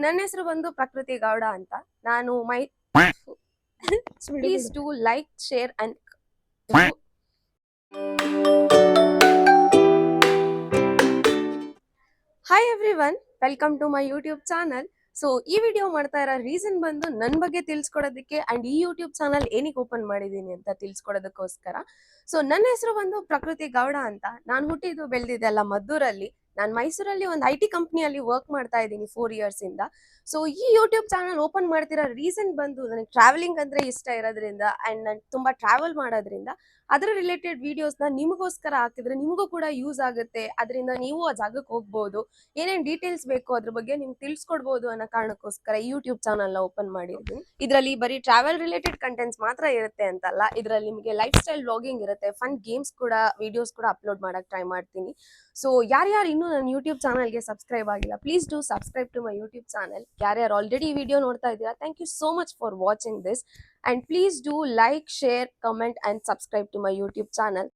ನನ್ನ ಹೆಸರು ಬಂದು ಪ್ರಕೃತಿ ಗೌಡ ಅಂತ. ನಾನು please do like share and hi everyone, welcome to my YouTube channel. So ಈ ವಿಡಿಯೋ ಮಾಡ್ತಾ ಇರೋ ರೀಸನ್ ಬಂದು ನನ್ನ ಬಗ್ಗೆ ತಿಳ್ಸ್ಕೊಡೋದಕ್ಕೆ ಅಂಡ್ ಈ ಯೂಟ್ಯೂಬ್ ಚಾನಲ್ ಏನಕ್ಕೆ ಓಪನ್ ಮಾಡಿದೀನಿ ಅಂತ ತಿಳ್ಸ್ಕೊಡೋದಕ್ಕೋಸ್ಕರ. ಸೊ ನನ್ನ ಹೆಸರು ಬಂದು ಪ್ರಕೃತಿ ಗೌಡ ಅಂತ. ನಾನು ಹುಟ್ಟಿದ್ದು ಬೆಳೆದಿದ್ದೆಲ್ಲ ಮದ್ದೂರಲ್ಲಿ. ನಾನು ಮೈಸೂರಲ್ಲಿ ಒಂದು IT ಕಂಪ್ನಿಯಲ್ಲಿ ವರ್ಕ್ ಮಾಡ್ತಾ ಇದ್ದೀನಿ 4 years ಇಂದ. ಸೊ ಈ ಯೂಟ್ಯೂಬ್ ಚಾನಲ್ ಓಪನ್ ಮಾಡ್ತಿರೋ ರೀಸನ್ ಬಂದು ನನಗೆ ಟ್ರಾವೆಲಿಂಗ್ ಅಂದ್ರೆ ಇಷ್ಟ ಇರೋದ್ರಿಂದ ಅಂಡ್ ನಾನು ತುಂಬಾ ಟ್ರಾವೆಲ್ ಮಾಡೋದ್ರಿಂದ ಅದರ ರಿಲೇಟೆಡ್ ವಿಡಿಯೋಸ್ನ ನಿಮಗೋಸ್ಕರ ಹಾಕಿದ್ರೆ ನಿಮಗೂ ಕೂಡ ಯೂಸ್ ಆಗುತ್ತೆ. ಅದರಿಂದ ನೀವು ಆ ಜಾಗಕ್ಕೆ ಹೋಗ್ಬೋದು, ಏನೇನ್ ಡೀಟೇಲ್ಸ್ ಬೇಕು ಅದ್ರ ಬಗ್ಗೆ ನಿಮ್ಗೆ ತಿಳ್ಸ್ಕೊಡ್ಬೋದು ಅನ್ನೋ ಕಾರಣಕ್ಕೋಸ್ಕರ ಯೂಟ್ಯೂಬ್ ಚಾನಲ್ ನ ಓಪನ್ ಮಾಡಿದ್ವಿ. ಇದರಲ್ಲಿ ಬರೀ ಟ್ರಾವೆಲ್ ರಿಲೇಟೆಡ್ ಕಂಟೆಂಟ್ಸ್ ಮಾತ್ರ ಇರುತ್ತೆ ಅಂತಲ್ಲ, ಇದರಲ್ಲಿ ನಿಮಗೆ ಲೈಫ್ ಸ್ಟೈಲ್ ವ್ಲಾಗಿಂಗ್ ಇರುತ್ತೆ, ಫನ್ ಗೇಮ್ಸ್ ಕೂಡ, ವಿಡಿಯೋಸ್ ಕೂಡ ಅಪ್ಲೋಡ್ ಮಾಡಕ್ ಟ್ರೈ ಮಾಡ್ತೀನಿ. ಸೊ ಯಾರ್ಯಾರು ಇನ್ನೂ ನನ್ನ ಯೂಟ್ಯೂಬ್ ಚಾನಲ್ಗೆ ಸಬ್ಸ್ಕ್ರೈಬ್ ಆಗಿಲ್ಲ, please do subscribe to my YouTube channel. ಯಾರ್ಯಾರು ಆಲ್ರೆಡಿ ಈ ವಿಡಿಯೋ ನೋಡ್ತಾ ಇದ್ದೀರಾ, thank you so much for watching this. And please do like, share, comment and subscribe to my YouTube channel.